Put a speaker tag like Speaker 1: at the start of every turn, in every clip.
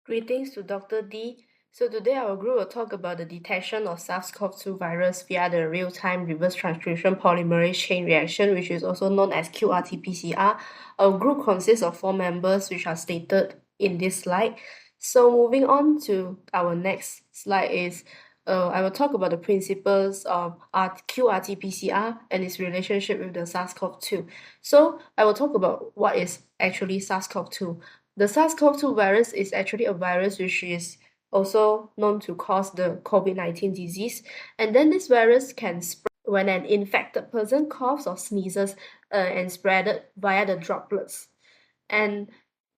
Speaker 1: Greetings to Dr. D. So today our group will talk about the detection of SARS-CoV-2 virus via the real-time reverse transcription polymerase chain reaction, which is also known as qRT-PCR. Our group consists of 4 members, which are stated in this slide. So moving on to our next slide is I will talk about the principles of qRT-PCR and its relationship with the SARS-CoV-2. So I will talk about what is actually SARS-CoV-2. The SARS-CoV-2 virus is actually a virus which is also known to cause the COVID-19 disease. And then this virus can spread when an infected person coughs or sneezes and spread it via the droplets. And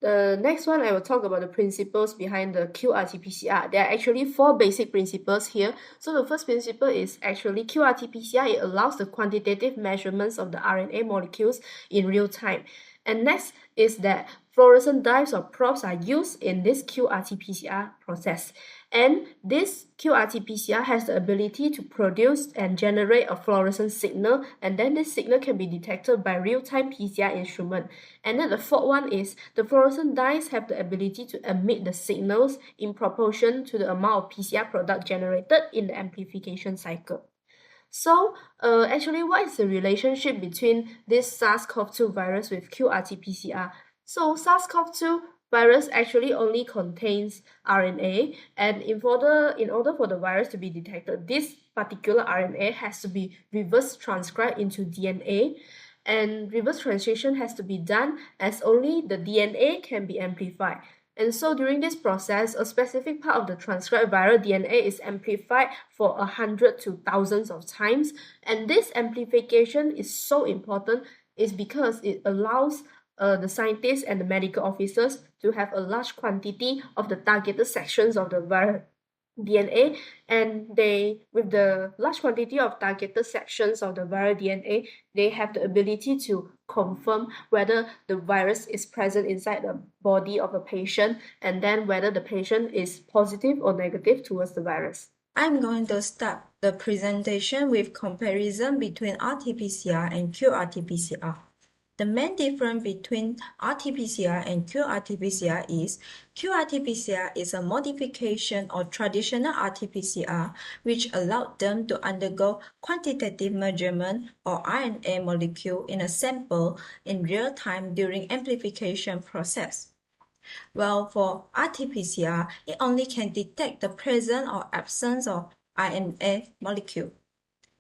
Speaker 1: the next one, I will talk about the principles behind the qRT-PCR. There are actually 4 basic principles here. So the first principle is actually qRT-PCR. It allows the quantitative measurements of the RNA molecules in real time. And next is that fluorescent dyes or probes are used in this qRT-PCR process. And this qRT-PCR has the ability to produce and generate a fluorescent signal, and then this signal can be detected by real-time PCR instrument. And then the fourth one is the fluorescent dyes have the ability to emit the signals in proportion to the amount of PCR product generated in the amplification cycle. So, actually, what is the relationship between this SARS-CoV-2 virus with qRT-PCR? So, SARS-CoV-2 virus actually only contains RNA, and in order for the virus to be detected, this particular RNA has to be reverse transcribed into DNA, and reverse translation has to be done as only the DNA can be amplified. And so during this process, a specific part of the transcribed viral DNA is amplified for 100 to thousands of times. And this amplification is so important is because it allows the scientists and the medical officers to have a large quantity of the targeted sections of the viral DNA, and with the large quantity of targeted sections of the viral DNA, they have the ability to confirm whether the virus is present inside the body of a patient, and then whether the patient is positive or negative towards the virus.
Speaker 2: I'm going to start the presentation with comparison between RT-PCR and qRT-PCR. The main difference between RT-PCR and qRT-PCR is qRT-PCR is a modification of traditional RT-PCR, which allowed them to undergo quantitative measurement of RNA molecule in a sample in real time during amplification process. Well, for RT-PCR, it only can detect the presence or absence of RNA molecule.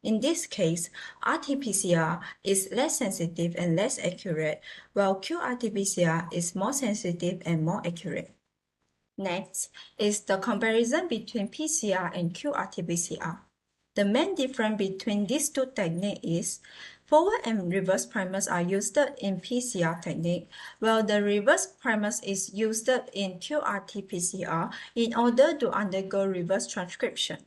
Speaker 2: In this case, RT-PCR is less sensitive and less accurate, while qRT-PCR is more sensitive and more accurate. Next is the comparison between PCR and qRT-PCR. The main difference between these two techniques is forward and reverse primers are used in PCR technique, while the reverse primers is used in qRT-PCR in order to undergo reverse transcription.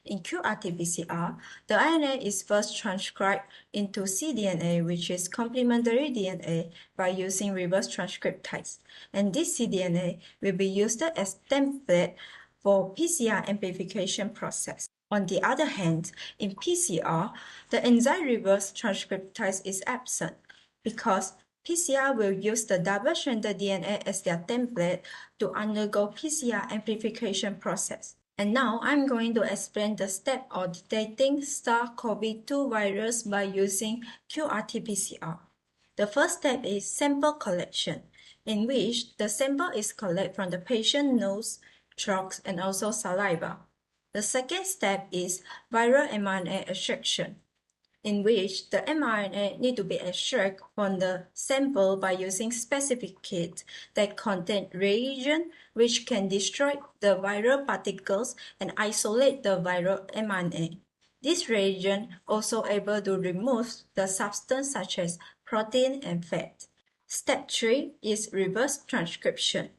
Speaker 2: In qRT-PCR, the RNA is first transcribed into cDNA, which is complementary DNA, by using reverse transcriptase. And this cDNA will be used as template for PCR amplification process. On the other hand, in PCR, the enzyme reverse transcriptase is absent because PCR will use the double-stranded DNA as their template to undergo PCR amplification process. And now I'm going to explain the step of detecting SARS-CoV-2 virus by using qRT-PCR. The first step is sample collection, in which the sample is collected from the patient's nose, throat, and also saliva. The second step is viral mRNA extraction, in which the mRNA need to be extracted from the sample by using specific kits that contain reagent which can destroy the viral particles and isolate the viral mRNA. This reagent also able to remove the substance such as protein and fat. Step 3 is reverse transcription.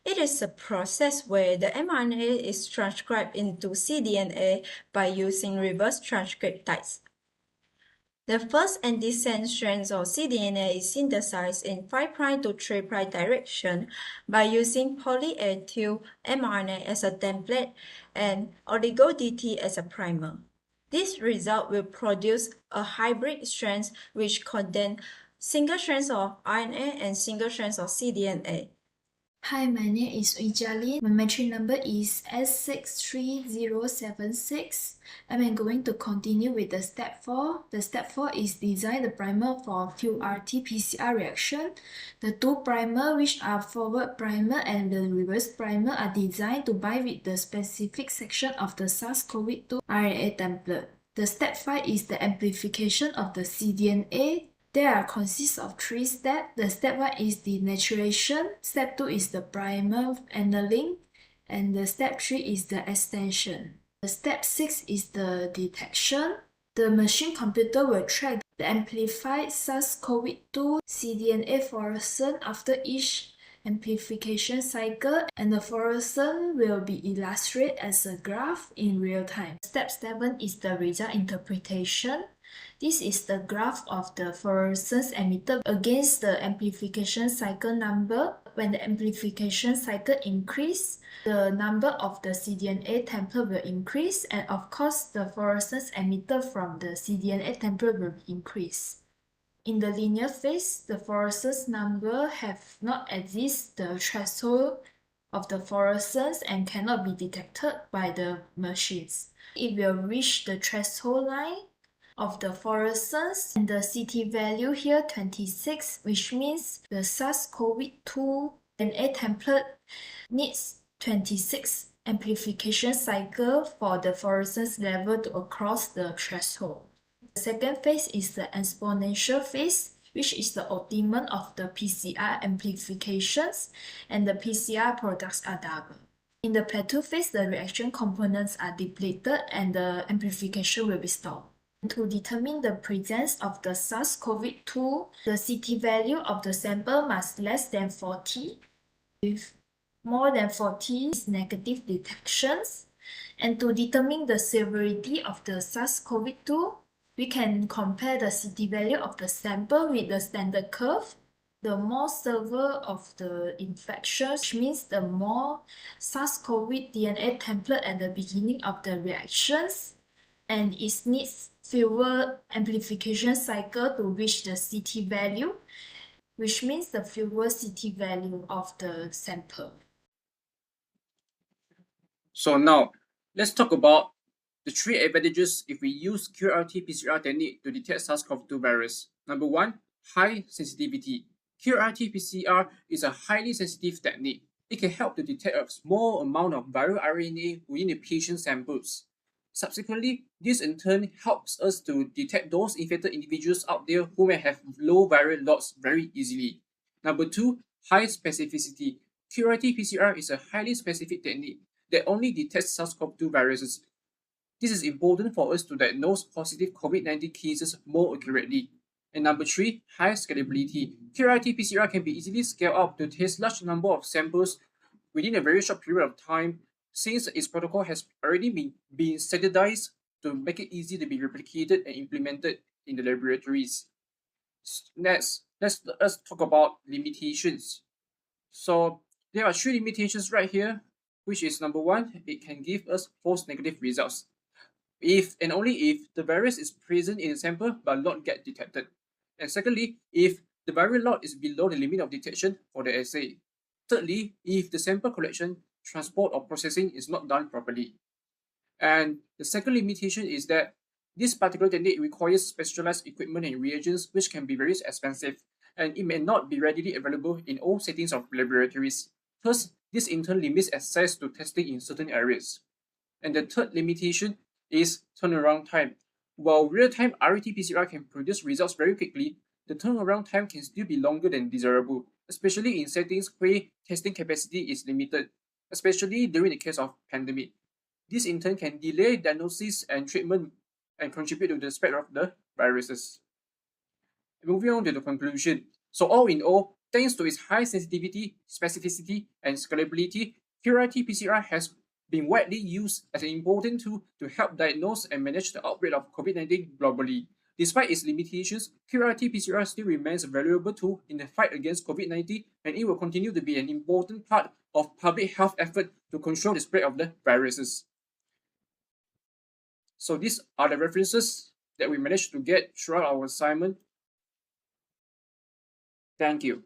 Speaker 2: It is a process where the mRNA is transcribed into cDNA by using reverse transcriptase. The first antisense strands of cDNA is synthesized in 5' to 3' direction by using poly-A2 mRNA as a template and oligo-DT as a primer. This result will produce a hybrid strands which contain single strands of RNA and single strands of cDNA.
Speaker 3: Hi, my name is Ooi Chea Lin. My metric number is S63076. I'm going to continue with the step 4. The step 4 is design the primer for qRT-PCR reaction. The two primer, which are forward primer and the reverse primer, are designed to bind with the specific section of the SARS-CoV-2 RNA template. The step 5 is the amplification of the cDNA. There consists of 3 steps. The step 1 is the denaturation, step 2 is the primer annealing, and the step 3 is the extension. The step 6 is the detection. The machine computer will track the amplified SARS-CoV-2 cDNA fluorescence after each amplification cycle, and the fluorescence will be illustrated as a graph in real time. Step 7 is the result interpretation. This is the graph of the fluorescence emitted against the amplification cycle number. When the amplification cycle increase, the number of the cDNA template will increase, and of course, the fluorescence emitted from the cDNA template will increase. In the linear phase, the fluorescence number have not exceed the threshold of the fluorescence and cannot be detected by the machines. It will reach the threshold line of the fluorescence, and the CT value here 26, which means the SARS-CoV-2 DNA template needs 26 amplification cycle for the fluorescence level to cross the threshold. The second phase is the exponential phase, which is the ultimate of the PCR amplifications, and the PCR products are double. In the plateau phase, the reaction components are depleted and the amplification will be stopped. To determine the presence of the SARS-CoV-2, the CT value of the sample must less than 40. If more than 40 is negative detections. And to determine the severity of the SARS-CoV-2, we can compare the CT value of the sample with the standard curve. The more severe of the infection, which means the more SARS-CoV DNA template at the beginning of the reactions, and it needs fewer amplification cycle to reach the CT value, which means the fewer CT value of the sample.
Speaker 4: So now, let's talk about the 3 advantages if we use qRT-PCR technique to detect SARS-CoV-2 virus. Number 1, high sensitivity. qRT-PCR is a highly sensitive technique. It can help to detect a small amount of viral RNA within the patient samples. Subsequently, this in turn helps us to detect those infected individuals out there who may have low viral loads very easily. Number 2, high specificity. qRT-PCR is a highly specific technique that only detects SARS-CoV-2 viruses. This is important for us to diagnose positive COVID-19 cases more accurately. And number 3, high scalability. qRT-PCR can be easily scaled up to test large number of samples within a very short period of time, since its protocol has already been standardized to make it easy to be replicated and implemented in the laboratories. Next, let's talk about limitations. So there are 3 limitations right here, which is number 1, it can give us false negative results. If and only if the virus is present in the sample but not get detected. And secondly, if the viral load is below the limit of detection for the assay. Thirdly, if the sample collection, transport, or processing is not done properly. And the second limitation is that this particular technique requires specialized equipment and reagents, which can be very expensive, and it may not be readily available in all settings of laboratories. Thus, this in turn limits access to testing in certain areas. And the third limitation is turnaround time. While real-time RT-PCR can produce results very quickly, the turnaround time can still be longer than desirable, especially in settings where testing capacity is limited, especially during the case of pandemic. This in turn can delay diagnosis and treatment and contribute to the spread of the viruses. Moving on to the conclusion. So all in all, thanks to its high sensitivity, specificity, and scalability, qRT-PCR has been widely used as an important tool to help diagnose and manage the outbreak of COVID-19 globally. Despite its limitations, qRT-PCR still remains a valuable tool in the fight against COVID-19, and it will continue to be an important part of public health effort to control the spread of the viruses. So these are the references that we managed to get throughout our assignment. Thank you.